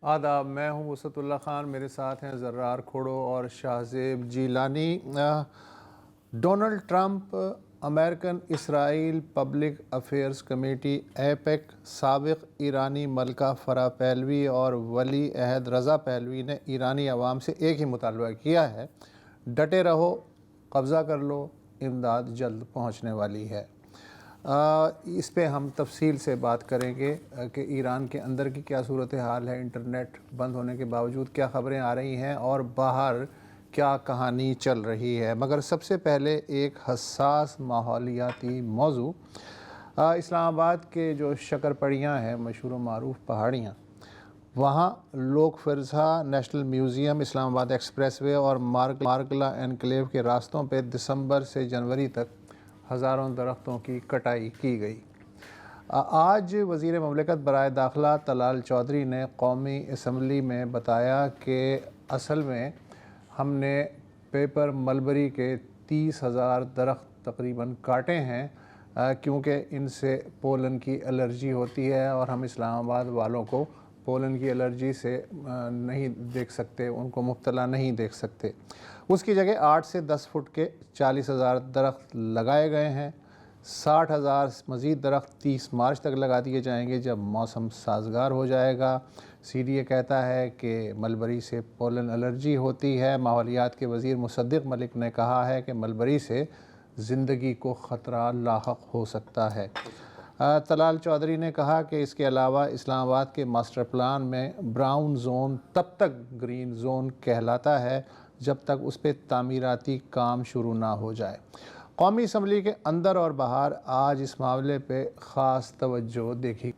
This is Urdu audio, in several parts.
آداب، میں ہوں وسعت اللہ خان، میرے ساتھ ہیں زرار کھوڑو اور Shahzeb Jilani. Donald Trump American Israel public affairs committee AIPAC, سابق ایرانی ملکہ فرح پہلوی اور ولی عہد رضا پہلوی نے ایرانی عوام سے ایک ہی مطالبہ کیا ہے: ڈٹے رہو، قبضہ کر لو، امداد جلد پہنچنے والی ہے۔ اس پہ ہم تفصیل سے بات کریں گے کہ ایران کے اندر کی کیا صورتحال ہے، انٹرنیٹ بند ہونے کے باوجود کیا خبریں آ رہی ہیں اور باہر کیا کہانی چل رہی ہے۔ مگر سب سے پہلے ایک حساس ماحولیاتی موضوع، اسلام آباد کے جو شکر پڑیاں ہیں، مشہور و معروف پہاڑیاں، وہاں لوک فرضہ، نیشنل میوزیم، اسلام آباد ایکسپریس وے اور مارگلا انکلیو کے راستوں پہ دسمبر سے جنوری تک ہزاروں درختوں کی کٹائی کی گئی۔ آج وزیر مملکت برائے داخلہ طلال چودھری نے قومی اسمبلی میں بتایا کہ اصل میں ہم نے پیپر ملبری کے 30,000 درخت تقریباً کاٹے ہیں کیونکہ ان سے پولن کی الرجی ہوتی ہے اور ہم اسلام آباد والوں کو پولن کی الرجی سے نہیں دیکھ سکتے، ان کو مبتلا نہیں دیکھ سکتے۔ اس کی جگہ 8 سے 10 فٹ کے 40,000 درخت لگائے گئے ہیں۔ 60,000 مزید درخت 30 مارچ تک لگا دیے جائیں گے جب موسم سازگار ہو جائے گا۔ سی ڈی اے کہتا ہے کہ ملبری سے پولن الرجی ہوتی ہے۔ ماحولیات کے وزیر مصدق ملک نے کہا ہے کہ ملبری سے زندگی کو خطرہ لاحق ہو سکتا ہے۔ طلال چودھری نے کہا کہ اس کے علاوہ اسلام آباد کے ماسٹر پلان میں براؤن زون تب تک گرین زون کہلاتا ہے جب تک اس پہ تعمیراتی کام شروع نہ ہو جائے۔ قومی اسمبلی کے اندر اور باہر آج اس معاملے پہ خاص توجہ دیکھی۔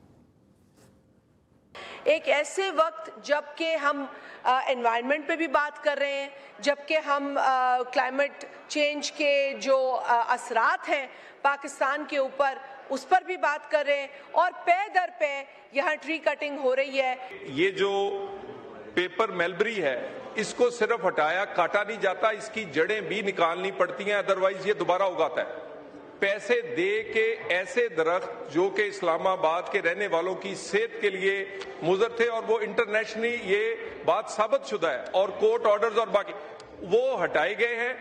ایک ایسے وقت جب کہ ہم انوائرمنٹ پہ بھی بات کر رہے ہیں، جب کہ ہم کلائمیٹ چینج کے جو اثرات ہیں پاکستان کے اوپر اس پر بھی بات کر رہے ہیں، اور پے در پے یہاں ٹری کٹنگ ہو رہی ہے۔ یہ جو پیپر ملبری ہے، اس کو صرف ہٹایا کاٹا نہیں جاتا، اس کی جڑیں بھی نکالنی پڑتی ہیں، ادروائز یہ دوبارہ اگاتا ہے۔ پیسے دے کے ایسے درخت جو کہ اسلام آباد کے رہنے والوں کی صحت کے لیے مضر تھے، اور وہ انٹرنیشنلی یہ بات ثابت شدہ ہے، اور کورٹ آرڈرز اور باقی وہ ہٹائے گئے ہیں۔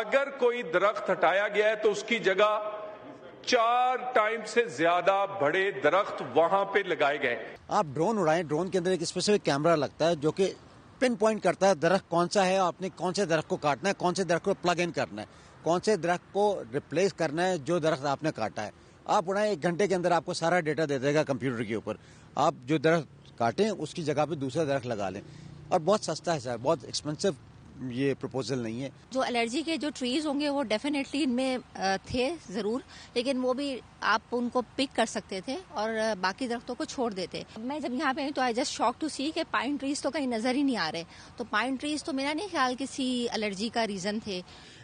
اگر کوئی درخت ہٹایا گیا ہے تو اس کی جگہ 4 ٹائم سے زیادہ بڑے درخت وہاں پہ لگائے گئے۔ آپ ڈرون اڑائیں، ڈرون کے اندر ایک اسپیسیفک کیمرہ لگتا ہے جو کہ پن پوائنٹ کرتا ہے درخت کون سا ہے، آپ نے کون سے درخت کو کاٹنا ہے، کون سے درخت کو پلگ ان کرنا ہے، کون سے درخت کو ریپلیس کرنا ہے جو درخت آپ نے کاٹا ہے۔ آپ اڑائیں، 1 گھنٹے کے اندر آپ کو سارا ڈیٹا دے دے گا کمپیوٹر کے اوپر۔ آپ جو درخت کاٹیں اس کی جگہ پہ دوسرا درخت لگا لیں، اور بہت سستا ہے صاحب، بہت ایکسپینسو یہ پروپوزل نہیں ہے۔ جو الرجی کے جو ٹریز ہوں گے وہ ڈیفینیٹلی ان میں تھے ضرور، لیکن وہ بھی آپ ان کو پک کر سکتے تھے اور باقی درختوں کو چھوڑ دیتے۔ میں جب یہاں پہ آئی تو آئی جسٹ شاک ٹو سی کہ پائن ٹریز تو کہیں نظر ہی نہیں آ رہے، تو پائن ٹریز تو میرا نہیں خیال کسی الرجی کا ریزن تھے۔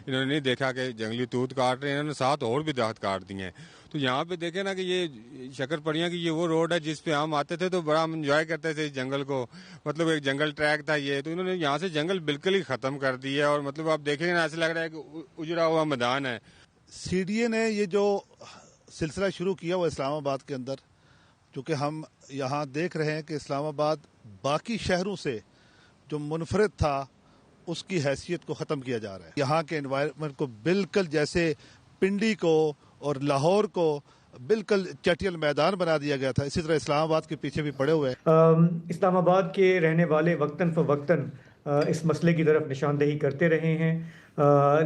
انہوں نے نہیں دیکھا کہ جنگلی توت کاٹ رہے ہیں، انہوں نے ساتھ اور بھی درخت کاٹ دیے ہیں۔ تو یہاں پہ دیکھیں نا کہ یہ شکر پڑیاں کی یہ وہ روڈ ہے جس پہ ہم آتے تھے تو بڑا ہم انجوائے کرتے تھے اس جنگل کو، مطلب ایک جنگل ٹریک تھا یہ، تو انہوں نے یہاں سے جنگل بالکل ہی ختم کر دی ہے، اور مطلب آپ دیکھیں نا ایسے لگ رہا ہے کہ اجڑا ہوا میدان ہے۔ سی ڈی اے نے یہ جو سلسلہ شروع کیا وہ اسلام آباد کے اندر، چونکہ ہم یہاں دیکھ رہے ہیں کہ اسلام آباد باقی شہروں سے جو منفرد تھا اس کی حیثیت کو ختم کیا جا رہا ہے۔ یہاں کے انوائرمنٹ کو بالکل جیسے پنڈی کو اور لاہور کو بالکل چٹیل میدان بنا دیا گیا تھا، اسی طرح اسلام آباد کے پیچھے بھی پڑے ہوئے ہیں۔ اسلام آباد کے رہنے والے وقتاً فوقتاً اس مسئلے کی طرف نشاندہی کرتے رہے ہیں،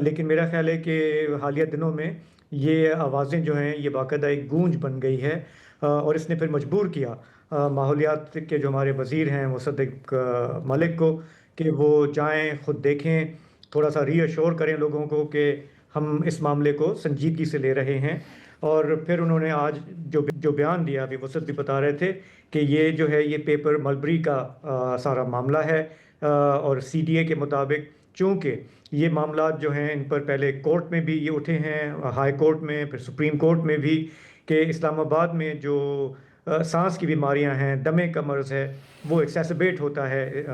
لیکن میرا خیال ہے کہ حالیہ دنوں میں یہ آوازیں جو ہیں یہ باقاعدہ ایک گونج بن گئی ہے، اور اس نے پھر مجبور کیا ماحولیات کے جو ہمارے وزیر ہیں مصدق ملک کو کہ وہ جائیں، خود دیکھیں، تھوڑا سا ری ایشور کریں لوگوں کو کہ ہم اس معاملے کو سنجیدگی سے لے رہے ہیں۔ اور پھر انہوں نے آج جو بیان دیا، ابھی وسعت بھی بتا رہے تھے کہ یہ جو ہے یہ پیپر ملبری کا سارا معاملہ ہے، اور سی ڈی اے کے مطابق چونکہ یہ معاملات جو ہیں ان پر پہلے کورٹ میں بھی یہ اٹھے ہیں، ہائی کورٹ میں، پھر سپریم کورٹ میں بھی، کہ اسلام آباد میں جو سانس کی بیماریاں ہیں، دمے کا مرض ہے، وہ ایکسیسبیٹ ہوتا ہے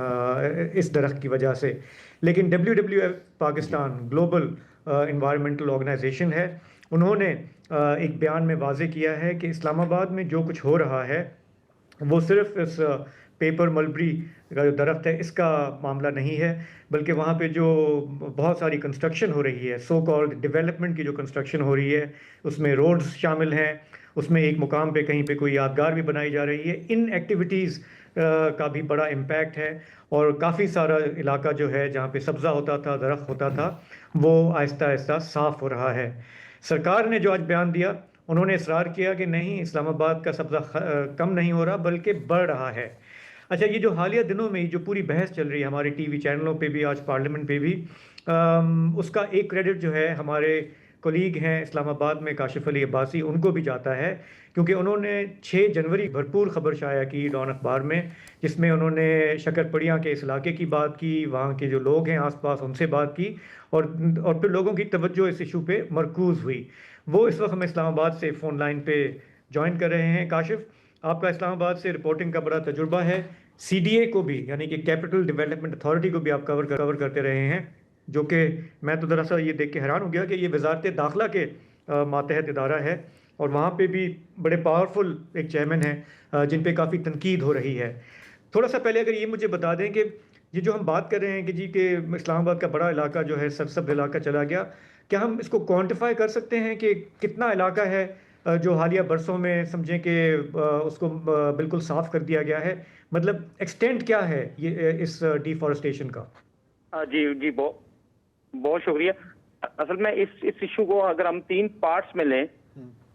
اس درخت کی وجہ سے۔ لیکن WWF Pakistan global environmental organisation ہے، انہوں نے ایک بیان میں واضح کیا ہے کہ اسلام آباد میں جو کچھ ہو رہا ہے وہ صرف اس پیپر ملبری کا جو درخت ہے اس کا معاملہ نہیں ہے، بلکہ وہاں پہ جو بہت ساری کنسٹرکشن ہو رہی ہے، سو کالڈ ڈیولپمنٹ کی جو کنسٹرکشن ہو رہی ہے، اس میں روڈز شامل ہیں، اس میں ایک مقام پہ کہیں پہ کوئی یادگار بھی بنائی جا رہی ہے. ان ایکٹیویٹیز کا بھی بڑا امپیکٹ ہے، اور کافی سارا علاقہ جو ہے جہاں پہ سبزہ ہوتا تھا، درخت ہوتا تھا، وہ آہستہ آہستہ صاف ہو رہا ہے. سرکار نے جو آج بیان دیا، انہوں نے اصرار کیا کہ نہیں، اسلام آباد کا سبزہ کم نہیں ہو رہا بلکہ بڑھ رہا ہے. اچھا، یہ جو حالیہ دنوں میں جو پوری بحث چل رہی ہے ہمارے ٹی وی چینلوں پہ بھی، آج پارلیمنٹ پہ بھی، اس کا ایک کریڈٹ جو ہے ہمارے کولیگ ہیں اسلام آباد میں کاشف علی عباسی، ان کو بھی جاتا ہے، کیونکہ انہوں نے 6 جنوری بھرپور خبر شائع کی ڈان اخبار میں، جس میں انہوں نے شکرپڑیاں کے اس علاقے کی بات کی، وہاں کے جو لوگ ہیں آس پاس ان سے بات کی، اور پھر لوگوں کی توجہ اس ایشو پہ مرکوز ہوئی. وہ اس وقت ہمیں اسلام آباد سے فون لائن پہ جوائن کر رہے ہیں. کاشف، آپ کا اسلام آباد سے رپورٹنگ کا بڑا تجربہ ہے، سی ڈی اے کو بھی، یعنی کہ کیپٹل ڈیولپمنٹ اتھارٹی کو بھی آپ کور کرتے رہے ہیں، جو کہ میں تو دراصل یہ دیکھ کے حیران ہو گیا کہ یہ وزارت داخلہ کے ماتحت ادارہ ہے، اور وہاں پہ بھی بڑے پاورفل ایک چیئرمین ہیں جن پہ کافی تنقید ہو رہی ہے. تھوڑا سا پہلے اگر یہ مجھے بتا دیں کہ یہ جو ہم بات کر رہے ہیں کہ جی کہ اسلام آباد کا بڑا علاقہ جو ہے سرسبز علاقہ چلا گیا، کیا ہم اس کو کوانٹیفائی کر سکتے ہیں کہ کتنا علاقہ ہے جو حالیہ برسوں میں سمجھیں کہ اس کو بالکل صاف کر دیا گیا ہے؟ مطلب ایکسٹینٹ کیا ہے یہ اس ڈیفارسٹیشن کا؟ جی بہت شکریہ. اصل میں اس ایشو کو اگر ہم 3 پارٹس میں لیں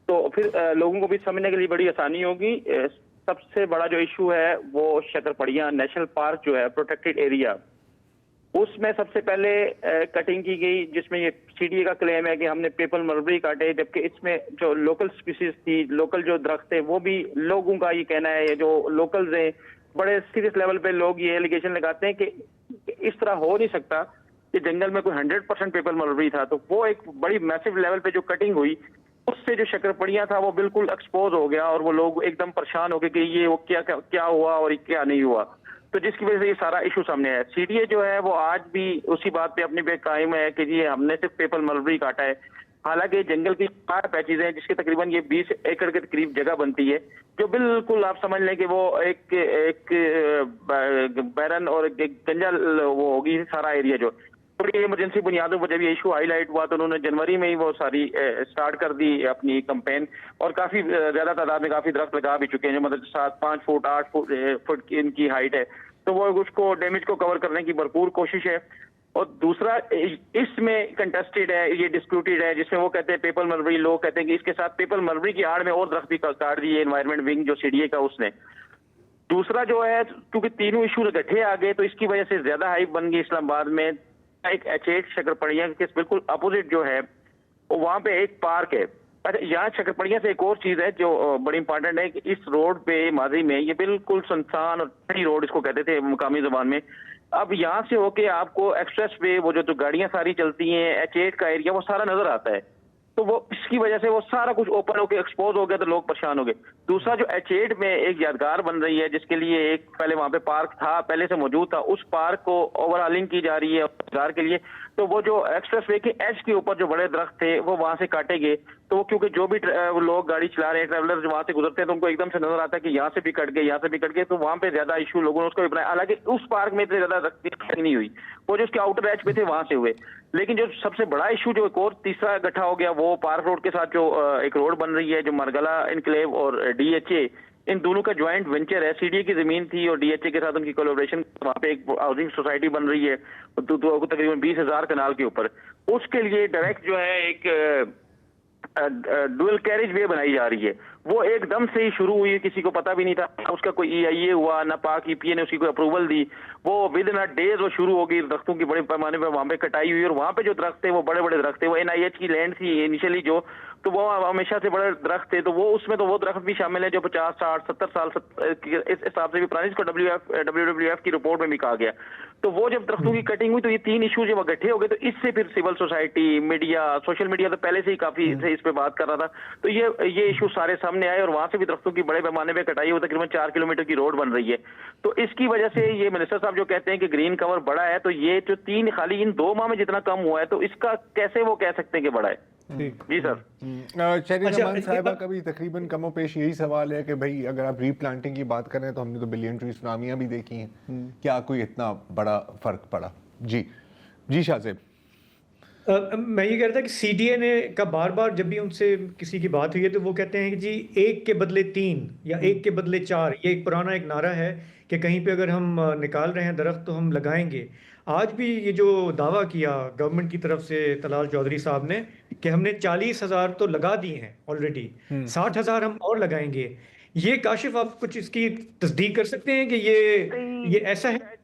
تو پھر لوگوں کو بھی سمجھنے کے لیے بڑی آسانی ہوگی. سب سے بڑا جو ایشو ہے وہ شکرپڑیاں نیشنل پارک جو ہے، پروٹیکٹڈ ایریا، اس میں سب سے پہلے کٹنگ کی گئی، جس میں یہ سی ڈی اے کا کلیم ہے کہ ہم نے پیپل ملبری کاٹے، جبکہ اس میں جو لوکل سپیسیز تھی، لوکل جو درخت تھے، وہ بھی لوگوں کا یہ کہنا ہے، جو لوکلز ہیں بڑے سیریس لیول پہ لوگ یہ ایلیگیشن لگاتے ہیں کہ اس طرح ہو نہیں سکتا کہ جنگل میں کوئی 100% پیپل ملبری تھا. تو وہ ایک بڑی میسو لیول پہ جو کٹنگ ہوئی، اس سے جو شکرپڑیاں تھا وہ بالکل ایکسپوز ہو گیا، اور وہ لوگ ایک دم پریشان ہو گئے کہ یہ وہ کیا ہوا اور کیا نہیں ہوا. تو جس کی وجہ سے یہ سارا ایشو سامنے ہے. سی ڈی اے جو ہے وہ آج بھی اسی بات پہ اپنی قائم ہے کہ جی ہم نے صرف پیپل ملبری کاٹا ہے، حالانکہ جنگل کی 4 پیچز ہیں جس کے تقریباً یہ 20 ایکڑ کے قریب جگہ بنتی ہے، جو بالکل آپ سمجھ لیں کہ وہ ایک بیرن اور ایک گنجا وہ ہوگی سارا ایریا. جو ایمرجنسی بنیادوں پر جب یہ ایشو ہائی لائٹ ہوا تو انہوں نے جنوری میں ہی وہ ساری سٹارٹ کر دی اپنی کمپین، اور کافی زیادہ تعداد میں کافی درخت لگا بھی چکے ہیں، جو مطلب 5 فٹ 8 فٹ ان کی ہائٹ ہے. تو وہ اس کو ڈیمیج کو کور کرنے کی بھرپور کوشش ہے. اور دوسرا اس میں کنٹسٹڈ ہے، یہ ڈسپیوٹیڈ ہے، جس میں وہ کہتے ہیں پیپل ملبری، لوگ کہتے ہیں کہ اس کے ساتھ پیپل ملبری کی آڑ میں اور درخت بھی کاٹ دیے انوائرمنٹ ونگ جو سی ڈی اے کا اس نے. دوسرا جو ہے، کیونکہ تینوں ایشو اکٹھے آ گئے تو اس کی وجہ سے زیادہ ہائپ بن گئی اسلام آباد میں. ایک H8 شکرپڑیاں کے بالکل اپوزٹ جو ہے وہاں پہ ایک پارک ہے. اچھا، یہاں شکرپڑیاں سے ایک اور چیز ہے جو بڑی امپورٹنٹ ہے کہ اس روڈ پہ ماضی میں یہ بالکل سنسان اور ٹھنڈی روڈ اس کو کہتے تھے مقامی زبان میں. اب یہاں سے ہو کے آپ کو ایکسپریس وے، وہ جو گاڑیاں ساری چلتی ہیں، H8 کا ایریا وہ سارا نظر آتا ہے. تو وہ اس کی وجہ سے وہ سارا کچھ اوپن ہو کے ایکسپوز ہو گیا تو لوگ پریشان ہو گئے. دوسرا جو H8 میں ایک یادگار بن رہی ہے، جس کے لیے ایک پہلے وہاں پہ پارک تھا، پہلے سے موجود تھا، اس پارک کو اوور ہالنگ کی جا رہی ہے یادگار کے لیے. تو وہ جو ایکسپریس وے کے ایج کے اوپر جو بڑے درخت تھے وہ وہاں سے کاٹے گئے. تو وہ کیونکہ جو بھی لوگ گاڑی چلا رہے ہیں، ٹریولر وہاں سے گزرتے ہیں، تو ان کو ایک دم سے نظر آتا ہے کہ یہاں سے بھی کٹ گئے، یہاں سے بھی کٹ گئے. تو وہاں پہ زیادہ ایشو لوگوں نے اس کو بھی بنایا. حالانکہ اس پارک میں اتنے زیادہ درخت نہیں ہوئی، وہ جو اس کے آؤٹر ایج پہ تھے وہاں سے ہوئے. لیکن جو سب سے بڑا ایشو جو ایک اور تیسرا اکٹھا ہو گیا، وہ پارک روڈ کے ساتھ جو ایک روڈ بن رہی ہے، جو مرگلا انکلیو اور ڈی ایچ اے، ان دونوں کا جوائنٹ وینچر ہے. سی ڈی اے کی زمین تھی اور ڈی ایچ اے کے ساتھ ان کی کولیبریشن، وہاں پہ ایک ہاؤسنگ سوسائٹی بن رہی ہے تقریباً 20,000 کنال کے اوپر. اس کے لیے ڈائریکٹ جو ہے ایک ڈوئل کیریج وے بنائی جا رہی ہے. وہ ایک دم سے ہی شروع ہوئی، کسی کو پتا بھی نہیں تھا، اس کا کوئی EIA ہوا نہ پاک EPA نے اس کی کوئی اپروول دی. وہ ود ان ڈیز وہ شروع ہوگی. درختوں کی بڑے پیمانے پہ وہاں پہ کٹائی ہوئی، اور وہاں پہ جو درخت تھے وہ بڑے بڑے درخت تھے. وہ NIH کی لینڈ تھی انیشلی جو، تو وہ ہمیشہ سے بڑے درخت تھے. تو وہ اس میں تو وہ درخت بھی شامل ہیں جو 50 60 70 سال اس حساب سے بھی پرانی، اس کو WWF کی رپورٹ میں بھی کہا گیا. تو وہ جب درختوں کی کٹنگ ہوئی تو یہ 3 ایشو جب اکٹھے ہو گئے، تو اس سے پھر civil society, media, social media تو پہلے سے ہی کافی اس پہ بات کر رہا تھا. تو یہ ایشو سارے سامنے آئے، اور وہاں سے بھی درختوں کی بڑے پیمانے پہ کٹائی ہوئی. تقریباً 4 کلومیٹر کی روڈ بن رہی ہے. تو اس کی وجہ سے یہ منسٹر صاحب جو کہتے ہیں کہ گرین کور بڑا ہے، تو یہ جو 3 خالی ان 2 ماہ میں جتنا کم ہوا ہے، تو اس کا کیسے وہ کہہ سکتے ہیں کہ بڑا ہے؟ جی سر. شہری اچھا، رحمان صاحبہ کا بھی تقریباً کم و بیش یہی سوال ہے کہ بھائی اگر آپ ری پلانٹنگ کی بات کریں تو ہم نے تو بلین ٹری سونامیاں بھی دیکھی ہیں, کیا کوئی اتنا بڑا فرق پڑا؟ جی شاہ زیب. میں یہ کہہ رہا تھا کہ سی ڈی اے نے کا بار بار جب بھی ان سے کسی کی بات ہوئی ہے تو وہ کہتے ہیں کہ جی 1 کے بدلے 3 یا 1 کے بدلے 4, یہ ایک پرانا ایک نعرہ ہے کہ کہیں پہ اگر ہم نکال رہے ہیں درخت تو ہم لگائیں گے. آج بھی یہ جو دعویٰ کیا گورنمنٹ کی طرف سے طلال چودھری صاحب نے کہ ہم نے 40,000 تو لگا دیے ہیں آلریڈی, 60,000 ہم اور لگائیں گے, یہ کاشف آپ کچھ اس کی تصدیق کر سکتے ہیں کہ یہ ایسا ہے؟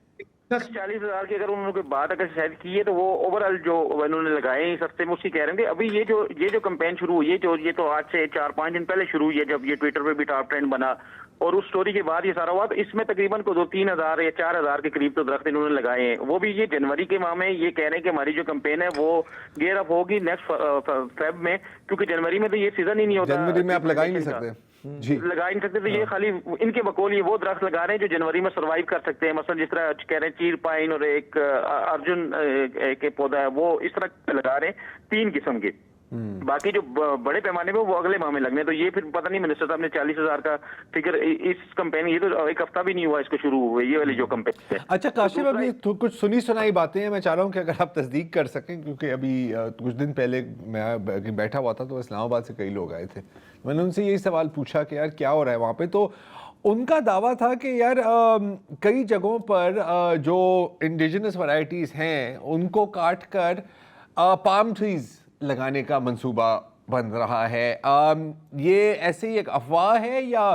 40,000 کی اگر انہوں نے کوئی بات اگر شاید کی ہے تو وہ اوور آل جو انہوں نے لگائے اس ہفتے میں اسی کہہ رہے ہیں. ابھی یہ جو کمپین شروع ہوئی ہے یہ تو آج سے 4-5 دن پہلے شروع ہوئی ہے جب یہ ٹویٹر پہ بھی ٹاپ ٹرینڈ بنا اور اس سٹوری کے بعد یہ سارا ہوا. تو اس میں تقریباً کو 2-3,000 یا 4,000 کے قریب تو درخت انہوں نے لگائے ہیں. وہ بھی یہ جنوری کے ماہ میں یہ کہہ رہے ہیں کہ ہماری جو کمپین ہے وہ گیئر اپ ہوگی نیکسٹ فیب میں, کیونکہ جنوری میں تو یہ سیزن ہی نہیں ہوتا. جنوری میں آپ لگا ہی نہیں سکتے. لگا ہی نہیں سکتے. تو یہ خالی ان کے بقول یہ وہ درخت لگا رہے ہیں جو جنوری میں سروائیو کر سکتے ہیں. مثلا جس طرح کہہ رہے ہیں چیر پائن اور ایک ارجن کے پودا ہے وہ اس طرح لگا رہے ہیں 3 قسم کے. باقی جو بڑے پیمانے پہ وہ اگلے ماہ میں لگنے. تو یہ پھر پتہ نہیں منسٹر صاحب نے 40,000 کا فگر اس کمپین, یہ تو ایک ہفتہ بھی نہیں ہوا اس کو شروع ہوئے یہ والی جو کمپین ہے. اچھا کاشف, ابھی کچھ سنی سنائی باتیں ہیں, میں چاہ رہا ہوں کہ اگر آپ تصدیق کر سکیں, کیونکہ ابھی کچھ دن پہلے میں بیٹھا ہوا تھا تو اسلام آباد سے کئی لوگ آئے تھے. میں نے ان سے یہی سوال پوچھا کہ یار کیا ہو رہا ہے وہاں پہ, تو ان کا دعویٰ تھا کہ یار کئی جگہوں پر جو انڈیجنس ورائٹیز ہیں ان کو کاٹ کر پام ٹریز لگانے کا منصوبہ بن رہا ہے. یہ ایسے ہی ایک افواہ ہے یا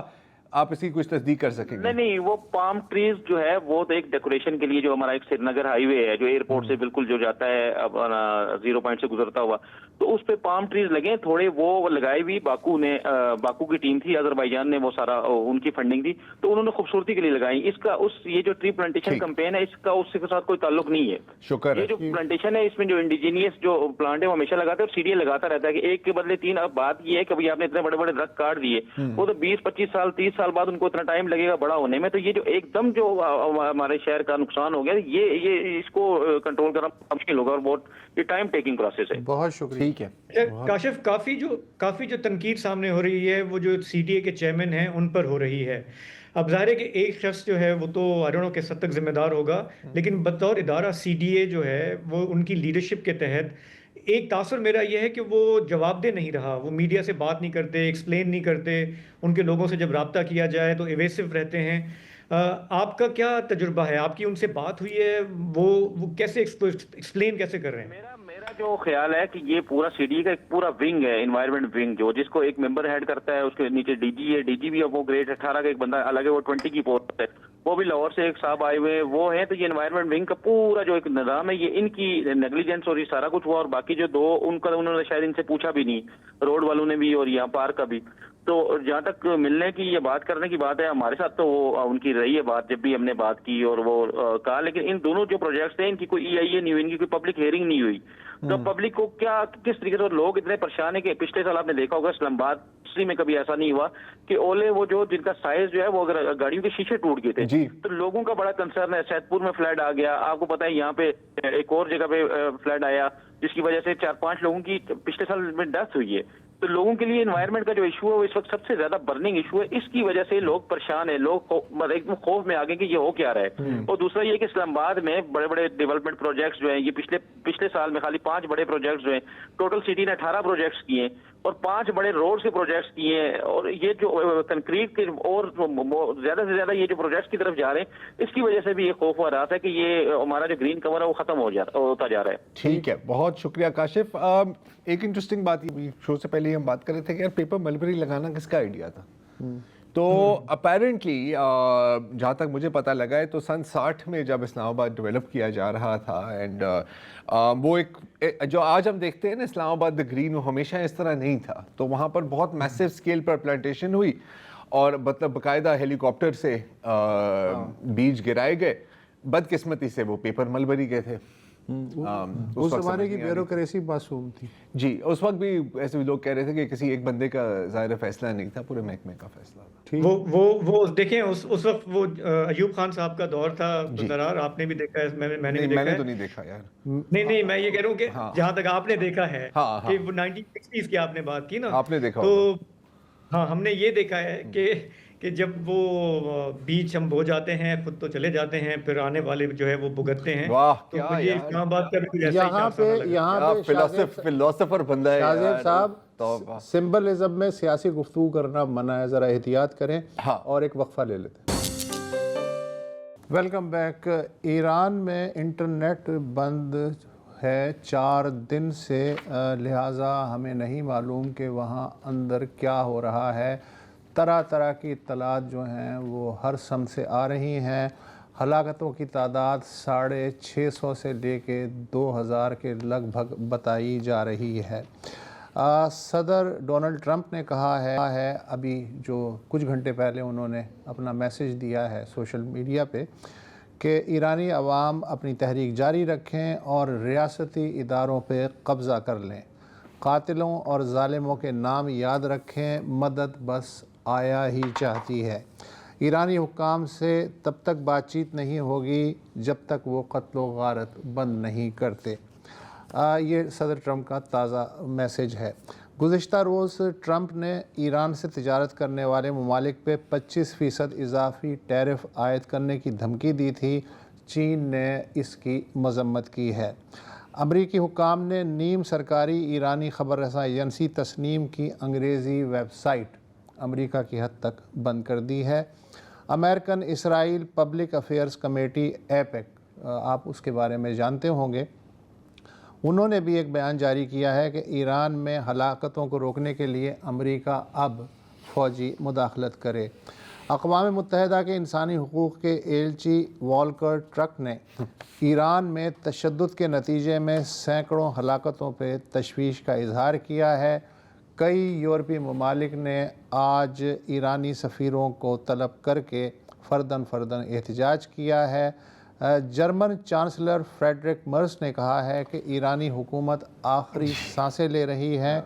آپ اس کی کچھ تصدیق کر سکیں گے؟ نہیں, وہ پام ٹریز جو ہے وہ تو ایک ڈیکوریشن کے لیے جو ہمارا ایک سری نگر ہائی وے ہے جو ایئرپورٹ سے بالکل جو جاتا ہے 0 سے گزرتا ہوا, تو اس پہ پام ٹریز لگے تھوڑے, وہ لگائے بھی باکو کی ٹیم تھی آذربائیجان نے, وہ سارا ان کی فنڈنگ تھی تو انہوں نے خوبصورتی کے لیے لگائی. یہ جو ٹری پلانٹیشن کمپین ہے اس کا اس کے ساتھ کوئی تعلق نہیں ہے. شکر ہے. یہ جو پلانٹیشن ہے اس میں جو انڈیجینئس جو پلانٹ ہے وہ ہمیشہ لگاتے ہیں اور سی ڈی اے لگاتا رہتا ہے کہ 1 کے بدلے 3. اب بات یہ ہے کہ ابھی آپ نے اتنے بڑے بڑے درخت کاٹ دیے, وہ تو 20-25 سال 30 سال بعد ان کو اتنا ٹائم لگے گا بڑا ہونے میں. تو یہ جو ایک دم جو ہمارے شہر کا نقصان ہو گیا یہ اس کو کنٹرول کرنا مشکل ہوگا اور بہت یہ ٹائم ٹیکنگ پروسیس ہے. بہت شکریہ. ٹھیک ہے کاشف, کافی جو تنقید سامنے ہو رہی ہے وہ جو سی ڈی اے کے چیئرمین ہیں ان پر ہو رہی ہے. اب ظاہر ہے کہ ایک شخص جو ہے وہ تو آئی ڈونٹ نو کس حد تک ذمہ دار ہوگا, لیکن بطور ادارہ سی ڈی اے جو ہے وہ ان کی لیڈرشپ کے تحت ایک تاثر میرا یہ ہے کہ وہ جواب دہ نہیں رہا, وہ میڈیا سے بات نہیں کرتے, ایکسپلین نہیں کرتے, ان کے لوگوں سے جب رابطہ کیا جائے تو ایویسو رہتے ہیں. آپ کا کیا تجربہ ہے, آپ کی ان سے بات ہوئی ہے, وہ کیسے ایکسپلین کیسے کر رہے ہیں؟ میرا جو خیال ہے کہ یہ پورا سی ڈی کا ایک پورا ونگ ہے, انوائرمنٹ ونگ, جو جس کو ایک ممبر ہیڈ کرتا ہے, اس کے نیچے ڈی جی ہے, ڈی جی بھی اب وہ گریڈ 18 کا ایک بندہ الگ ہے, وہ 20 کی پوسٹ ہے, وہ بھی لاہور سے ایک صاحب آئے ہوئے وہ ہیں. تو یہ انوائرمنٹ ونگ کا پورا جو ایک نظام ہے یہ ان کی نیگلیجنس اور یہ سارا کچھ ہوا, اور باقی جو 2 انہوں نے شاید ان سے پوچھا بھی نہیں, روڈ والوں نے بھی اور یہاں پارک کا بھی. تو جہاں تک ملنے کی یہ بات کرنے کی بات ہے, ہمارے ساتھ تو وہ ان کی رہی ہے بات جب بھی ہم نے بات کی اور وہ کہا, لیکن ان دونوں جو پروجیکٹس ہیں ان کی کوئی ای آئی اے نہیں ہوئی, ان کی کوئی پبلک ہیئرنگ نہیں ہوئی. تو پبلک کو کیا کس طریقے سے لوگ اتنے پریشان ہیں کہ پچھلے سال آپ نے دیکھا ہوگا اسلام آباد ہسٹری میں کبھی ایسا نہیں ہوا کہ اولے وہ جو جن کا سائز جو ہے وہ اگر گاڑیوں کے شیشے ٹوٹ گئے تھے تو لوگوں کا بڑا کنسرن ہے. سیدپور میں فلڈ آ گیا, آپ کو پتا ہے یہاں پہ ایک اور جگہ پہ فلڈ آیا جس کی وجہ سے 4-5 لوگوں کی پچھلے سال میں ڈیتھ ہوئی ہے. تو لوگوں کے لیے انوائرمنٹ کا جو ایشو ہے وہ اس وقت سب سے زیادہ برننگ ایشو ہے. اس کی وجہ سے لوگ پریشان ہیں, لوگ ایک دم خوف میں آ گئے کہ یہ ہو کیا رہا ہے. اور دوسرا یہ کہ اسلام آباد میں بڑے بڑے ڈیولپمنٹ پروجیکٹس جو ہیں یہ پچھلے سال میں خالی 5 بڑے پروجیکٹس جو ہیں, ٹوٹل سٹی نے 18 پروجیکٹس کیے اور 5 بڑے روڈز کے پروجیکٹس کیے ہیں. اور یہ جو کنکریٹ کے اور زیادہ سے زیادہ یہ جو پروجیکٹس کی طرف جا رہے ہیں اس کی وجہ سے بھی یہ خوف ہو رہا تھا کہ یہ ہمارا جو گرین کور ہے وہ ختم ہوتا جا رہا ہے. ٹھیک ہے, بہت شکریہ کاشف. ایک انٹرسٹنگ بات, شو سے پہلے ہم بات کر رہے تھے کہ یار پیپر ملبری لگانا کس کا آئیڈیا تھا. تو اپیرنٹلی جہاں تک مجھے پتہ لگا ہے تو سن 60 میں جب اسلام آباد ڈیولپ کیا جا رہا تھا, اینڈ وہ ایک جو آج ہم دیکھتے ہیں نا اسلام آباد دا گرین, وہ ہمیشہ اس طرح نہیں تھا. تو وہاں پر بہت میسو اسکیل پر پلانٹیشن ہوئی اور مطلب باقاعدہ ہیلی کاپٹر سے بیج گرائے گئے. بدقسمتی سے وہ پیپر ملبری کے تھے. اس زمانے کی بیوروکریسی معصوم تھی. جی اس وقت بھی ایسے بھی لوگ کہہ رہے تھے کہ کسی ایک بندے کا ظاہر فیصلہ نہیں تھا, پورے محکمے کا فیصلہ تھا. وہ دیکھیں اس وقت وہ ایوب خان صاحب کا دور تھا درار, آپ نے بھی دیکھا ہے, میں نے بھی دیکھا ہے. میں نے تو نہیں دیکھا یار. نہیں میں یہ کہہ رہا ہوں کہ جہاں تک آپ نے دیکھا ہے کہ وہ 1960s کی آپ نے بات کی نا, آپ نے دیکھا تو ہاں ہم نے یہ دیکھا ہے کہ جب وہ بیچ ہم ہو جاتے ہیں خود تو چلے جاتے ہیں, پھر آنے والے جو ہے وہ بھگتتے ہیں. واہ تو یہ اسلام آباد کا بھی یہاں پہ فلسفر بندہ ہے شاہ صاحب, سمبلزم میں سیاسی گفتگو کرنا منع ہے, ذرا احتیاط کریں. اور ایک وقفہ لے لیتے ہیں. Welcome back. ایران میں انٹرنیٹ بند ہے 4 دن سے, لہٰذا ہمیں نہیں معلوم کہ وہاں اندر کیا ہو رہا ہے. طرح طرح کی اطلاعات جو ہیں وہ ہر سمت سے آ رہی ہیں. ہلاکتوں کی تعداد 650 سے لے کے 2000 کے لگ بھگ بتائی جا رہی ہے. صدر ڈونلڈ ٹرمپ نے کہا ہے ابھی جو کچھ گھنٹے پہلے انہوں نے اپنا میسیج دیا ہے سوشل میڈیا پہ کہ ایرانی عوام اپنی تحریک جاری رکھیں اور ریاستی اداروں پہ قبضہ کر لیں. قاتلوں اور ظالموں کے نام یاد رکھیں, مدد بس آیا ہی چاہتی ہے. ایرانی حکام سے تب تک بات چیت نہیں ہوگی جب تک وہ قتل و غارت بند نہیں کرتے. یہ صدر ٹرمپ کا تازہ میسیج ہے. گزشتہ روز ٹرمپ نے ایران سے تجارت کرنے والے ممالک پہ 25% اضافی ٹیرف عائد کرنے کی دھمکی دی تھی. چین نے اس کی مذمت کی ہے. امریکی حکام نے نیم سرکاری ایرانی خبر رساں ایجنسی تسنیم کی انگریزی ویب سائٹ امریکہ کی حد تک بند کر دی ہے. American Israel public affairs committee ایپیک, آپ اس کے بارے میں جانتے ہوں گے, انہوں نے بھی ایک بیان جاری کیا ہے کہ ایران میں ہلاکتوں کو روکنے کے لیے امریکہ اب فوجی مداخلت کرے. اقوام متحدہ کے انسانی حقوق کے ایلچی والکر ٹرک نے ایران میں تشدد کے نتیجے میں سینکڑوں ہلاکتوں پہ تشویش کا اظہار کیا ہے. کئی یورپی ممالک نے آج ایرانی سفیروں کو طلب کر کے فرداً احتجاج کیا ہے. جرمن چانسلر فریڈرک مرز نے کہا ہے کہ ایرانی حکومت آخری سانسیں لے رہی ہے.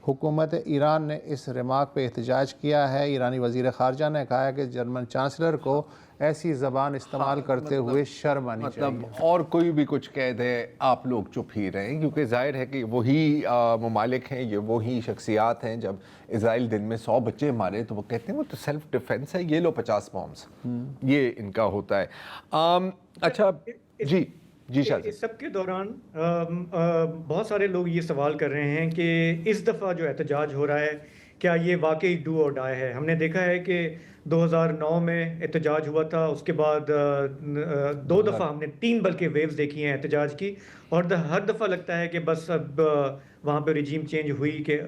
حکومت ایران نے اس ریمارک پہ احتجاج کیا ہے. ایرانی وزیر خارجہ نے کہا ہے کہ جرمن چانسلر کو ایسی زبان استعمال کرتے ہوئے شرم آنی چاہیے. اور کوئی بھی کچھ کہہ دے آپ لوگ چپ ہی رہیں, کیونکہ ظاہر ہے کہ وہی ممالک ہیں, یہ وہی شخصیات ہیں. جب اسرائیل دن میں 100 بچے مارے تو وہ کہتے ہیں وہ تو سیلف ڈیفنس ہے, یہ لو 50 بامز, یہ ان کا ہوتا ہے. اچھا جی شاہ اس سب کے دوران بہت سارے لوگ یہ سوال کر رہے ہیں کہ اس دفعہ جو احتجاج ہو رہا ہے کیا یہ واقعی ڈو اور ڈائی ہے. ہم نے دیکھا ہے کہ 2009 میں احتجاج ہوا تھا, اس کے بعد 2 دفعہ ہم نے 3 بلکہ ویوز دیکھی ہیں احتجاج کی, اور ہر دفعہ لگتا ہے کہ بس اب وہاں پہ ریجیم چینج ہوئی کہ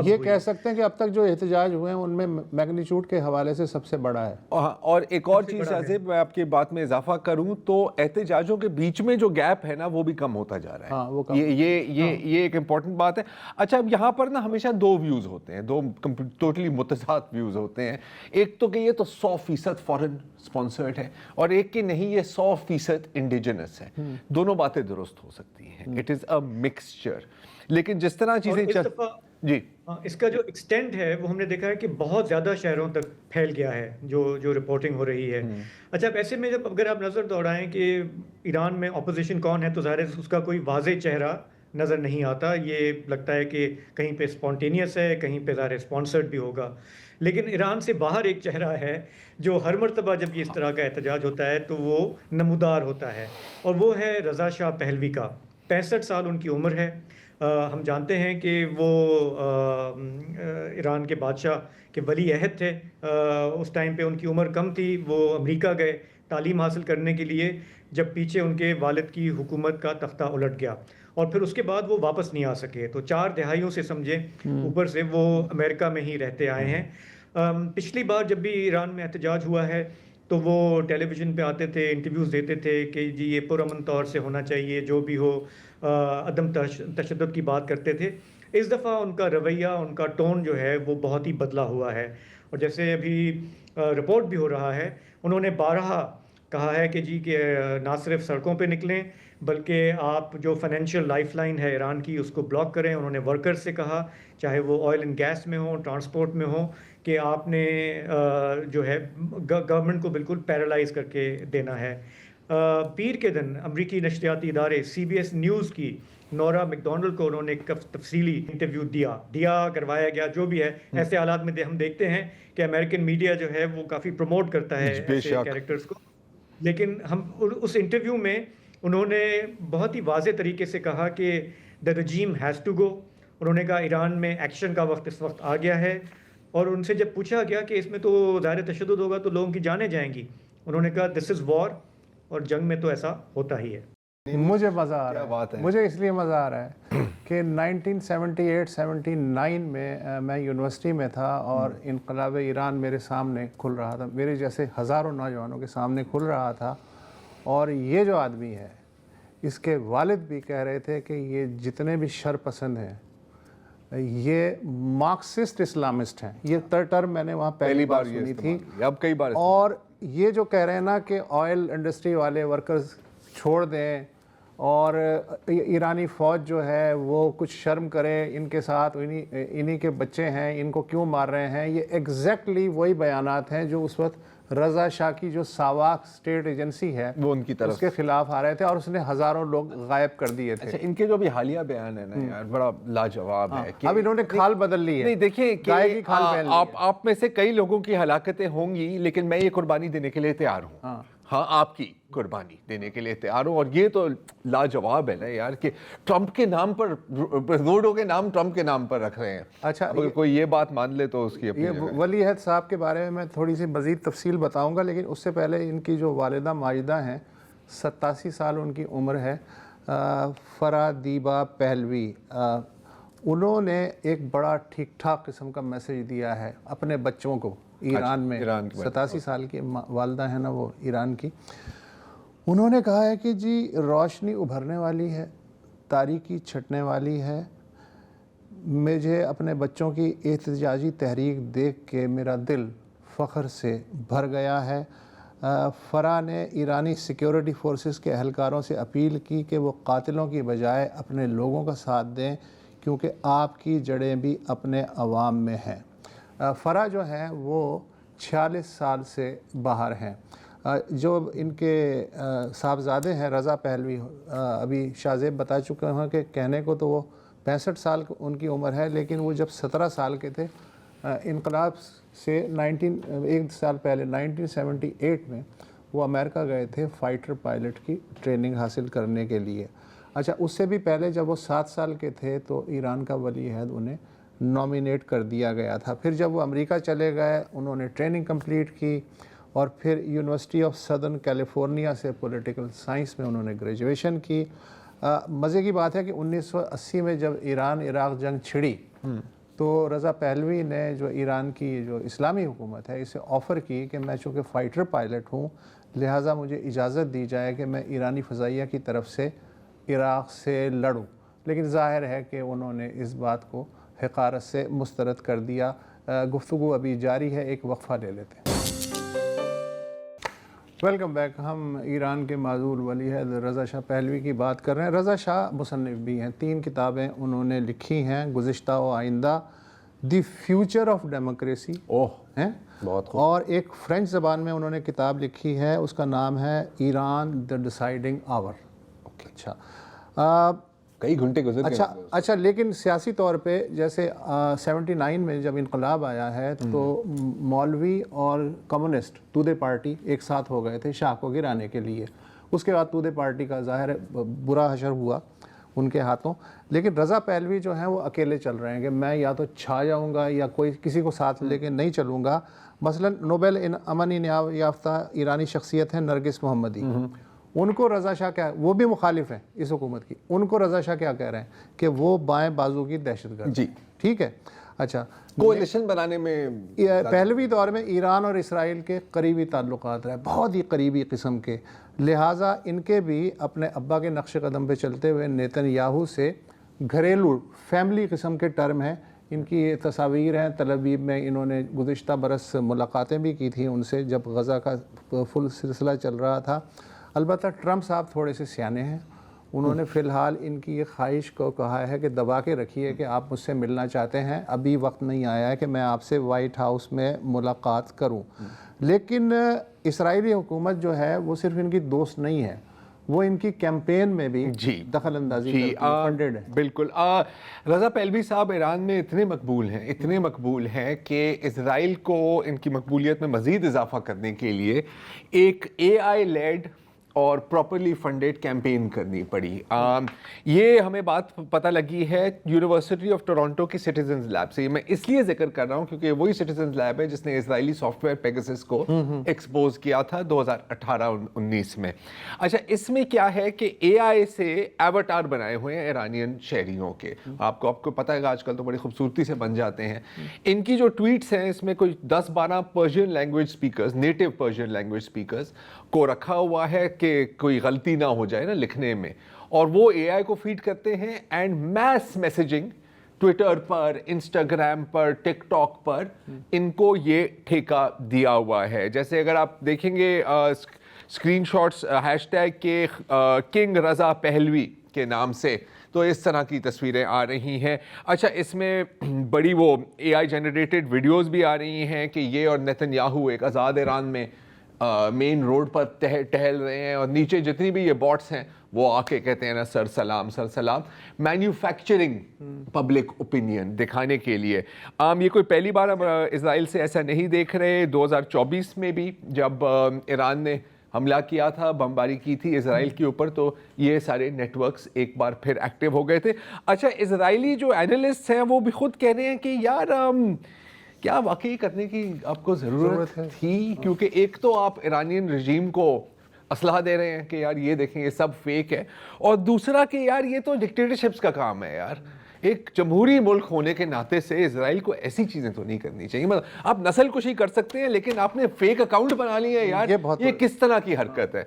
یہ کہہ سکتے ہیں کہ اب تک جو احتجاج ہوئے ہیں ان میں میگنیچیوڈ کے حوالے سے سب سے بڑا ہے. اور ایک اور چیز شاہزیب میں آپ کی بات میں اضافہ کروں تو احتجاجوں کے بیچ میں جو گیپ ہے نا وہ بھی کم ہوتا جا رہا ہے. یہ ایک امپورٹنٹ بات ہے. اچھا اب یہاں پر نا ہمیشہ 2 ویوز ہوتے ہیں, 2 ٹوٹلی متضاد ویوز ہوتے ہیں. ایک تو کہ یہ تو 100% فورن سپانسرڈ ہے, اور ایک کہ نہیں یہ 100% انڈیجنس ہے. دونوں باتیں درست ہو سکتی ہیں. It is a mixture. لیکن جس طرح چیزیں جی اس کا جو ایکسٹینٹ ہے وہ ہم نے دیکھا ہے کہ بہت زیادہ شہروں تک پھیل گیا ہے جو رپورٹنگ ہو رہی ہے. اچھا اب ایسے میں جب اگر آپ نظر دوڑائیں کہ ایران میں اپوزیشن کون ہے تو ظاہر ہے اس کا کوئی واضح چہرہ نظر نہیں آتا. یہ لگتا ہے کہ کہیں پہ اسپونٹینیس ہے, کہیں پہ ظاہر اسپانسرڈ بھی ہوگا. لیکن ایران سے باہر ایک چہرہ ہے جو ہر مرتبہ جب یہ اس طرح کا احتجاج ہوتا ہے تو وہ نمودار ہوتا ہے, اور وہ ہے رضا شاہ پہلوی کا. 65 سال ان کی عمر ہے. ہم جانتے ہیں کہ وہ ایران کے بادشاہ کے ولی عہد تھے. اس ٹائم پہ ان کی عمر کم تھی, وہ امریکہ گئے تعلیم حاصل کرنے کے لیے, جب پیچھے ان کے والد کی حکومت کا تختہ الٹ گیا, اور پھر اس کے بعد وہ واپس نہیں آ سکے. تو 4 دہائیوں سے سمجھیں اوپر سے وہ امریکہ میں ہی رہتے آئے ہیں. پچھلی بار جب بھی ایران میں احتجاج ہوا ہے تو وہ ٹیلی ویژن پہ آتے تھے, انٹرویوز دیتے تھے کہ جی یہ پرامن طور سے ہونا چاہیے, جو بھی ہو, عدم تشدد کی بات کرتے تھے. اس دفعہ ان کا رویہ, ان کا ٹون جو ہے وہ بہت ہی بدلا ہوا ہے. اور جیسے ابھی رپورٹ بھی ہو رہا ہے, انہوں نے بارہا کہا ہے کہ جی کہ نہ صرف سڑکوں پہ نکلیں بلکہ آپ جو فائنینشیل لائف لائن ہے ایران کی اس کو بلاک کریں. انہوں نے ورکر سے کہا, چاہے وہ آئل اینڈ گیس میں ہوں, ٹرانسپورٹ میں ہوں, کہ آپ نے جو ہے گورنمنٹ کو بالکل پیرالائز کر کے دینا ہے. پیر کے دن امریکی نشریاتی ادارے سی بی ایس نیوز کی نورا میکڈونلڈ کو انہوں نے ایک تفصیلی انٹرویو کروایا گیا. جو بھی ہے, ایسے حالات میں ہم دیکھتے ہیں کہ امریکن میڈیا جو ہے وہ کافی پروموٹ کرتا ہے ایسے کیریکٹرز کو, لیکن ہم اس انٹرویو میں انہوں نے بہت ہی واضح طریقے سے کہا کہ دا رجیم ہیز ٹو گو. انہوں نے کہا ایران میں ایکشن کا وقت اس وقت آ گیا ہے, اور ان سے جب پوچھا گیا کہ اس میں تو ظاہر تشدد ہوگا تو لوگوں کی جانیں جائیں گی, انہوں نے کہا دس از وار, اور جنگ میں تو ایسا ہوتا ہی ہے. مجھے مزہ آ رہا ہے, مجھے اس لیے مزہ آ رہا ہے کہ 1978-79 میں یونیورسٹی میں تھا اور انقلاب ایران میرے سامنے کھل رہا تھا, میرے جیسے ہزاروں نوجوانوں کے سامنے کھل رہا تھا. اور یہ جو آدمی ہے, اس کے والد بھی کہہ رہے تھے کہ یہ جتنے بھی شر پسند ہیں یہ مارکسسٹ اسلامسٹ ہیں. یہ ٹرم میں نے وہاں پہلی بار سنی تھی, اب کئی بار. اور یہ جو کہہ رہے ہیں نا کہ آئل انڈسٹری والے ورکرز چھوڑ دیں اور ایرانی فوج جو ہے وہ کچھ شرم کرے, ان کے ساتھ انہی کے بچے ہیں, ان کو کیوں مار رہے ہیں, یہ ایگزیکٹلی وہی بیانات ہیں جو اس وقت رضا شاہ کی جو ساواک اسٹیٹ ایجنسی ہے وہ ان کی طرف اس کے خلاف آ رہے تھے, اور اس نے ہزاروں لوگ غائب کر دیے تھے. اچھا, ان کے جو بھی حالیہ بیان ہے نا یار, بڑا لاجواب ہے. اب انہوں نے کھال بدل لی ہے. نہیں دیکھیں کہ آپ میں سے کئی لوگوں کی ہلاکتیں ہوں گی, لیکن میں یہ قربانی دینے کے لیے تیار ہوں. ہاں, آپ کی قربانی دینے کے لیے تیار ہوں. اور یہ تو لاجواب ہے نا یار کہ ٹرمپ کے نام پر, روڈوں کے نام ٹرمپ کے نام پر رکھ رہے ہیں. اچھا, اگر کوئی یہ بات مان لے تو اس کی اپنی یہ ولی عہد صاحب کے بارے میں تھوڑی سی مزید تفصیل بتاؤں گا, لیکن اس سے پہلے ان کی جو والدہ ماجدہ ہیں, 87 سال ان کی عمر ہے, فرا دیبا پہلوی, انہوں نے ایک بڑا ٹھیک ٹھاک قسم کا میسج دیا ہے اپنے بچوں کو ایران میں. 87 سال کی والدہ ہیں نا وہ ایران کی. انہوں نے کہا ہے کہ جی روشنی ابھرنے والی ہے, تاریکی چھٹنے والی ہے. مجھے اپنے بچوں کی احتجاجی تحریک دیکھ کے میرا دل فخر سے بھر گیا ہے. فرا نے ایرانی سیکیورٹی فورسز کے اہلکاروں سے اپیل کی کہ وہ قاتلوں کی بجائے اپنے لوگوں کا ساتھ دیں, کیونکہ آپ کی جڑیں بھی اپنے عوام میں ہیں. فرا جو ہیں وہ 46 سال سے باہر ہیں. جو ان کے صاحبزادے ہیں رضا پہلوی, ابھی شاہ زیب بتا چکے ہیں کہ کہنے کو تو وہ 65 سال ان کی عمر ہے, لیکن وہ جب 17 سال کے تھے انقلاب سے ایک سال پہلے 1978 میں وہ امریکہ گئے تھے فائٹر پائلٹ کی ٹریننگ حاصل کرنے کے لیے. اچھا, اس سے بھی پہلے جب وہ 7 سال کے تھے تو ایران کا ولی عہد انہیں نامینیٹ کر دیا گیا تھا. پھر جب وہ امریکہ چلے گئے انہوں نے ٹریننگ کمپلیٹ کی, اور پھر یونیورسٹی آف سدرن کیلیفورنیا سے پولیٹیکل سائنس میں انہوں نے گریجویشن کی. مزے کی بات ہے کہ 1980 میں جب ایران عراق جنگ چھڑی تو رضا پہلوی نے جو ایران کی جو اسلامی حکومت ہے اسے آفر کی کہ میں چونکہ فائٹر پائلٹ ہوں لہٰذا مجھے اجازت دی جائے کہ میں ایرانی فضائیہ کی طرف سے عراق سے لڑوں. لیکن ظاہر ہے کہ انہوں نے اس بات کو حقارت سے مسترد کر دیا. گفتگو ابھی جاری ہے, ایک وقفہ لے لیتے ہیں. Welcome back. ہم ایران کے معزول ولی عہد رضا شاہ پہلوی کی بات کر رہے ہیں. رضا شاہ مصنف بھی ہیں, 3 کتابیں انہوں نے لکھی ہیں, گزشتہ و آئندہ, دی فیوچر آف ڈیموکریسی ہیں, اور ایک فرینچ زبان میں انہوں نے کتاب لکھی ہے, اس کا نام ہے ایران دا ڈیسائیڈنگ آور. اچھا, کئی گھنٹے گزر گئے. اچھا, لیکن سیاسی طور پہ جیسے 79 میں جب انقلاب آیا ہے تو مولوی اور کمیونسٹ تودے پارٹی ایک ساتھ ہو گئے تھے شاہ کو گرانے کے لیے. اس کے بعد تودے پارٹی کا ظاہر برا حشر ہوا ان کے ہاتھوں. لیکن رضا پہلوی جو ہیں وہ اکیلے چل رہے ہیں کہ میں یا تو چھا جاؤں گا یا کوئی کسی کو ساتھ لے کے نہیں چلوں گا. مثلا نوبل امن انعام یافتہ ایرانی شخصیت ہیں نرگس محمدی, ان کو رضا شاہ کیا, وہ بھی مخالف ہیں اس حکومت کی, ان کو رضا شاہ کیا کہہ رہے ہیں کہ وہ بائیں بازو کی دہشت گرد. جی ٹھیک ہے. اچھا, کولیشن بنانے میں پہلوی دور میں ایران اور اسرائیل کے قریبی تعلقات رہے, بہت ہی قریبی قسم کے, لہٰذا ان کے بھی اپنے ابا کے نقش قدم پہ چلتے ہوئے نیتن یاہو سے گھریلو فیملی قسم کے ٹرم ہیں. ان کی تصاویر ہیں, تل ابیب میں انہوں نے گزشتہ برس ملاقاتیں بھی کی تھیں ان سے جب غزہ کا فل سلسلہ چل رہا تھا. البتہ ٹرمپ صاحب تھوڑے سے سیانے ہیں, انہوں نے فی الحال ان کی یہ خواہش کو کہا ہے کہ دبا کے رکھیے کہ آپ مجھ سے ملنا چاہتے ہیں، ابھی وقت نہیں آیا ہے کہ میں آپ سے وائٹ ہاؤس میں ملاقات کروں. لیکن اسرائیلی حکومت جو ہے وہ صرف ان کی دوست نہیں ہے، وہ ان کی کیمپین میں بھی دخل اندازی فنڈڈ ہے. بالکل. رضا پہلوی صاحب ایران میں اتنے مقبول ہیں کہ اسرائیل کو ان کی مقبولیت میں مزید اضافہ کرنے کے لیے ایک اے آئی لیڈ اور پراپرلی فنڈیڈ کیمپین کرنی پڑی. یہ ہمیں بات پتہ لگی ہے یونیورسٹی آف ٹورانٹو کی سٹیزنز لیب سے. میں اس لیے ذکر کر رہا ہوں کیونکہ وہی سٹیزنز لیب ہے جس نے اسرائیلی سافٹ ویئر پیگاسس کو ایکسپوز کیا تھا 2018-19 میں. اچھا، اس میں کیا ہے کہ اے آئی سے ایواتار بنائے ہوئے ہیں ایرانین شہریوں کے. آپ کو پتہ ہے کہ آج کل تو بڑی خوبصورتی سے بن جاتے ہیں. ان کی جو ٹویٹس ہیں اس میں کوئی 10-12 Persian language speakers, native Persian language speakers کو رکھا ہوا ہے کہ کوئی غلطی نہ ہو جائے نا لکھنے میں، اور وہ اے آئی کو فیڈ کرتے ہیں اینڈ میس میسیجنگ ٹویٹر پر، انسٹاگرام پر، ٹک ٹاک پر ان کو یہ ٹھیکہ دیا ہوا ہے. جیسے اگر آپ دیکھیں گے اسکرین شاٹس ہیش ٹیگ کے کنگ رضا پہلوی کے نام سے، تو اس طرح کی تصویریں آ رہی ہیں. اچھا، اس میں بڑی وہ اے آئی جنریٹڈ ویڈیوز بھی آ رہی ہیں کہ یہ اور نیتن یاہو ایک آزاد ایران میں مین روڈ پر ٹہل رہے ہیں، اور نیچے جتنی بھی یہ باٹس ہیں وہ آ کے کہتے ہیں نا سر سلام. مینوفیکچرنگ پبلک اوپینین دکھانے کے لیے. یہ کوئی پہلی بار ہم اسرائیل سے ایسا نہیں دیکھ رہے. 2024 میں بھی جب ایران نے حملہ کیا تھا، بمباری کی تھی اسرائیل کے اوپر، تو یہ سارے نیٹ ورکس ایک بار پھر ایکٹیو ہو گئے تھے. اچھا، اسرائیلی جو اینالسٹ ہیں وہ بھی خود کہہ رہے ہیں کہ یار کیا واقعی کرنے کی آپ کو ضرورت تھی، کیونکہ ایک تو آپ ایرانین رژیم کو اسلحہ دے رہے ہیں کہ یار یہ دیکھیں یہ سب فیک ہے، اور دوسرا کہ یار یہ تو ڈکٹیٹرشپس کا کام ہے. یار ایک جمہوری ملک ہونے کے ناطے سے اسرائیل کو ایسی چیزیں تو نہیں کرنی چاہیے. مطلب آپ نسل کشی کر سکتے ہیں لیکن آپ نے فیک اکاؤنٹ بنا لی ہے، یار یہ کس طرح کی حرکت ہے.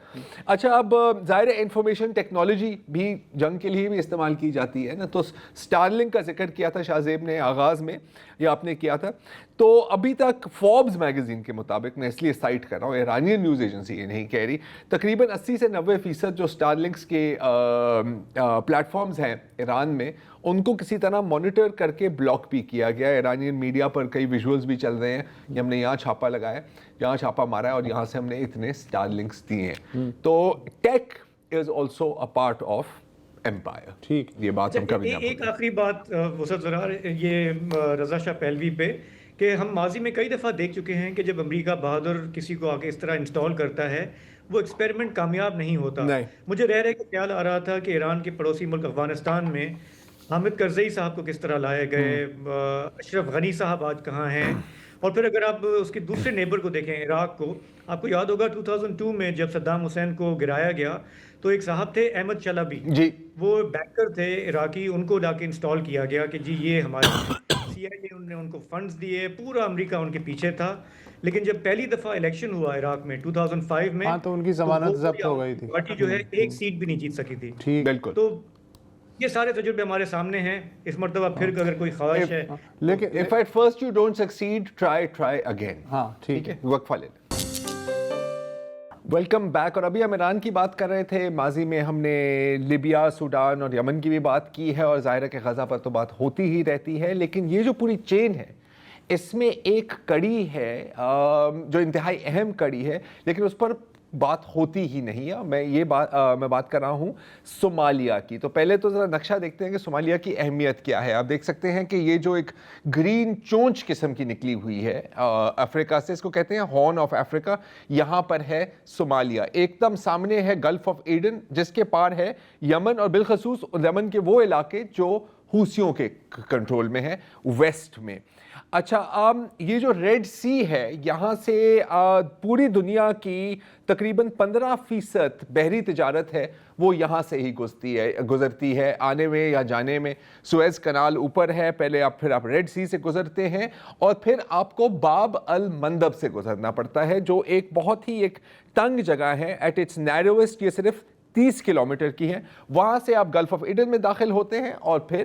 اچھا، اب ظاہر انفارمیشن ٹیکنالوجی بھی جنگ کے لیے بھی استعمال کی جاتی ہے نا. تو اسٹارلنک کا ذکر کیا تھا شاہ زیب نے آغاز میں، یا آپ نے کیا تھا. تو ابھی تک فوربس میگزین کے مطابق، میں اس لیے سائٹ کر رہا ہوں، ایرانین نیوز ایجنسی یہ نہیں کہہ رہی، تقریباً 80 سے 90% جو اسٹارلنکس کے پلیٹ فارمز ہیں ایران میں، ان کو کسی طرح مانیٹر کر کے بلاک بھی کیا گیا. ایرانین میڈیا پر کئی ویژولز بھی چل رہے ہیں کہ ہم نے یہاں چھاپا لگایا، یہاں چھاپا مارا ہے، اور یہاں سے ہم نے اتنے اسٹارلنکس دیے ہیں. تو tech is also a part of empire. ٹھیک، یہ بات ہم کبھی ایک آخری بات وسعت زرار، یہ رضا شاہ پہلوی پہ، کہ ہم ماضی میں کئی دفعہ دیکھ چکے ہیں کہ جب امریکہ بہادر کسی کو آ کے اس طرح انسٹال کرتا ہے وہ ایکسپیریمنٹ کامیاب نہیں ہوتا. مجھے رہ کے خیال آ رہا تھا کہ ایران کے پڑوسی ملک افغانستان میں حامد کرزئی صاحب کو کس طرح لائے گئے، اشرف غنی صاحب آج کہاں ہیں. اور پھر اگر آپ اس کے دوسرے نیبر کو دیکھیں عراق کو، آپ کو یاد ہوگا 2002 میں جب صدام حسین کو گرایا گیا تو ایک صاحب تھے احمد شلبی، وہ بینکر تھے عراقی، ان کو لا کے انسٹال کیا گیا کہ جی یہ ہمارے سی آئی اے، نے ان کو فنڈز دیے، پورا امریکہ ان کے پیچھے تھا. لیکن جب پہلی دفعہ الیکشن ہوا عراق میں 2005 میں، تو ان کی ضمانت ضبط ہو گئی تھی، پارٹی جو ہے ایک سیٹ بھی نہیں جیت سکی تھی. بالکل. تو یہ سارے تجربے ہمارے سامنے ہیں. اس مرتبہ پھر اگر کوئی خواہش ہے، لیکن if at first you don't succeed, try again. ہاں ٹھیک ہے، وقفہ لے لیں. Welcome back. اور ابھی ہم ایران کی بات کر رہے تھے. ماضی میں ہم نے لیبیا، سوڈان اور یمن کی بھی بات کی ہے، اور ظاہر ہے کہ غزہ پر تو بات ہوتی ہی رہتی ہے. لیکن یہ جو پوری چین ہے اس میں ایک کڑی ہے جو انتہائی اہم کڑی ہے، لیکن اس پر بات ہوتی ہی نہیں ہے. میں بات کر رہا ہوں صومالیہ کی. تو پہلے تو ذرا نقشہ دیکھتے ہیں کہ صومالیہ کی اہمیت کیا ہے. آپ دیکھ سکتے ہیں کہ یہ جو ایک گرین چونچ قسم کی نکلی ہوئی ہے افریقہ سے، اس کو کہتے ہیں ہارن آف افریقہ. یہاں پر ہے صومالیہ. ایک دم سامنے ہے گلف آف ایڈن، جس کے پار ہے یمن، اور بالخصوص یمن کے وہ علاقے جو حوثیوں کے کنٹرول میں ہیں ویسٹ میں. اچھا، یہ جو ریڈ سی ہے، یہاں سے پوری دنیا کی تقریباً 15% بحری تجارت ہے وہ یہاں سے ہی گزرتی ہے، آنے میں یا جانے میں. سویز کنال اوپر ہے، پہلے پھر آپ ریڈ سی سے گزرتے ہیں، اور پھر آپ کو باب المندب سے گزرنا پڑتا ہے، جو ایک بہت ہی ایک تنگ جگہ ہے. ایٹ اٹس نیروسٹ یہ صرف 30 کلومیٹر کی ہے. وہاں سے آپ گلف آف ایڈن میں داخل ہوتے ہیں اور پھر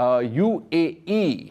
UAE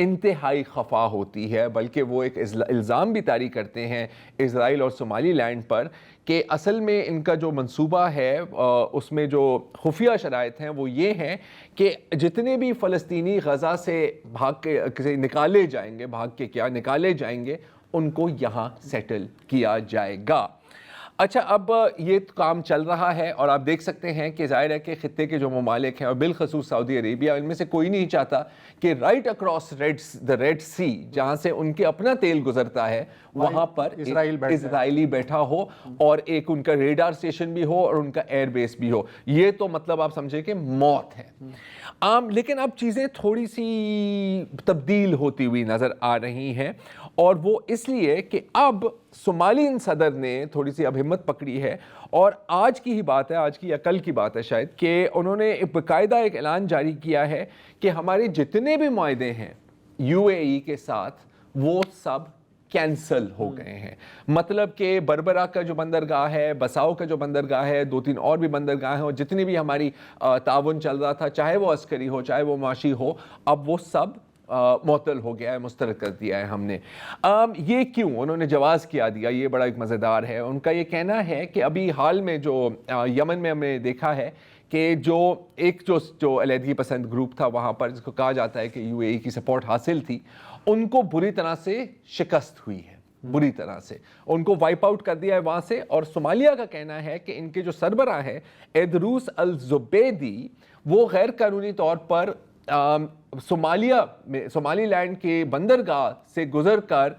انتہائی خفا ہوتی ہے، بلکہ وہ ایک الزام بھی طاری کرتے ہیں اسرائیل اور صومالی لینڈ پر کہ اصل میں ان کا جو منصوبہ ہے اس میں جو خفیہ شرائط ہیں وہ یہ ہیں کہ جتنے بھی فلسطینی غزہ سے بھاگ کے نکالے جائیں گے ان کو یہاں سیٹل کیا جائے گا۔ اچھا، اب یہ کام چل رہا ہے اور آپ دیکھ سکتے ہیں کہ ظاہر ہے کہ خطے کے جو ممالک ہیں اور بالخصوص سعودی عربیہ، ان میں سے کوئی نہیں چاہتا کہ رائٹ اکراس دا ریڈ سی، جہاں سے ان کے اپنا تیل گزرتا ہے، وہاں پر اسرائیلی بیٹھا ہو اور ایک ان کا ریڈار اسٹیشن بھی ہو اور ان کا ایئر بیس بھی ہو۔ یہ تو مطلب آپ سمجھے کہ موت ہے۔ لیکن اب چیزیں تھوڑی سی تبدیل ہوتی ہوئی نظر آ رہی ہیں، اور وہ اس لیے کہ اب صومالین صدر نے تھوڑی سی اب ہمت پکڑی ہے، اور آج کی ہی بات ہے، آج کی یا کل کی بات ہے شاید، کہ انہوں نے باقاعدہ ایک اعلان جاری کیا ہے کہ ہمارے جتنے بھی معاہدے ہیں یو اے ای کے ساتھ وہ سب کینسل ہو گئے ہیں۔ مطلب کہ بربرا کا جو بندرگاہ ہے، بساؤ کا جو بندرگاہ ہے، 2-3 اور بھی بندرگاہ ہیں، اور جتنی بھی ہماری تعاون چل رہا تھا، چاہے وہ عسکری ہو چاہے وہ معاشی ہو، اب وہ سب معطل ہو گیا ہے، مسترد کر دیا ہے ہم نے۔ یہ کیوں؟ انہوں نے جواز کیا دیا، یہ بڑا ایک مزیدار ہے۔ ان کا یہ کہنا ہے کہ ابھی حال میں جو یمن میں ہم نے دیکھا ہے کہ جو علیحدگی پسند گروپ تھا وہاں پر، جس کو کہا جاتا ہے کہ یو اے ای کی سپورٹ حاصل تھی، ان کو بری طرح سے شکست ہوئی ہے، بری طرح سے ان کو وائپ آؤٹ کر دیا ہے وہاں سے۔ اور صومالیہ کا کہنا ہے کہ ان کے جو سربراہ ہے ادروس الزبیدی، وہ غیر قانونی طور پر صومالی لینڈ کے بندرگاہ سے گزر کر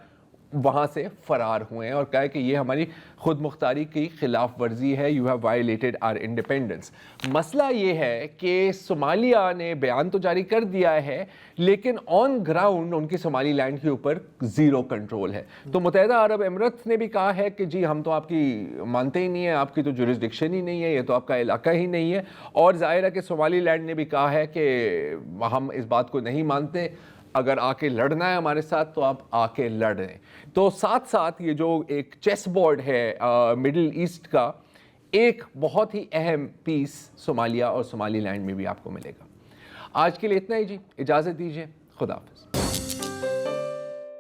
وہاں سے فرار ہوئے ہیں، اور کہا کہ یہ ہماری خود مختاری کی خلاف ورزی ہے، you have violated our independence. مسئلہ یہ ہے کہ صومالیہ نے بیان تو جاری کر دیا ہے، لیکن آن گراؤنڈ ان کی صومالی لینڈ کے اوپر زیرو کنٹرول ہے۔ تو متحدہ عرب امارات نے بھی کہا ہے کہ جی ہم تو آپ کی مانتے ہی نہیں ہیں، آپ کی تو جورسڈکشن ہی نہیں ہے، یہ تو آپ کا علاقہ ہی نہیں ہے۔ اور ظاہر ہے کہ صومالی لینڈ نے بھی کہا ہے کہ ہم اس بات کو نہیں مانتے، اگر آ کے لڑنا ہے ہمارے ساتھ تو آپ آ کے لڑ رہے ہیں۔ تو ساتھ ساتھ یہ جو ایک چیس بورڈ ہے مڈل ایسٹ کا، ایک بہت ہی اہم پیس صومالیہ اور صومالی لینڈ میں بھی آپ کو ملے گا۔ آج کے لیے اتنا ہی جی، اجازت دیجیے، خدا حافظ۔